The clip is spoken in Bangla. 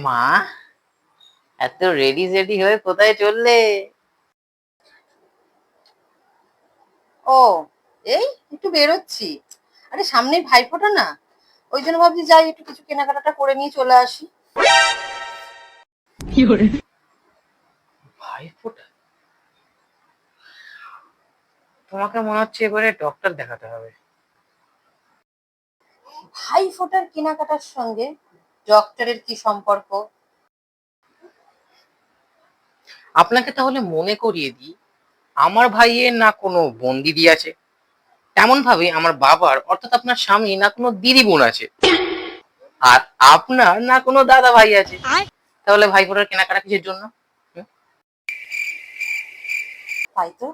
মা, এত রেডি সেডি হয়ে কোথায় চললে? ও, এই একটু বেরোচ্ছি। আরে সামনেই ভাইফোঁটা না, ওই জন্য ভাবছি যাই একটু কিছু কেনাকাটাটা করে নিয়ে চলে আসি। ভাইফোঁটা? তোমাকে মনে হচ্ছে এবারে ডক্টর দেখাতে হবে। ভাইফোঁটার কেনাকাটার সঙ্গে ডক্টরের কি সম্পর্ক? আপনাকে তাহলে মনে করিয়ে দিই, আমার ভাইয়ের না কোনো বোন দিদি আছে, তেমন ভাবে আমার বাবার অর্থাৎ আপনার স্বামী না কোনো দিদি বোন আছে, আর আপনার না কোনো দাদা ভাই আছে। তাহলে ভাইফোঁটার কেনাকাটা কিসের জন্য? হুম? তাই তো।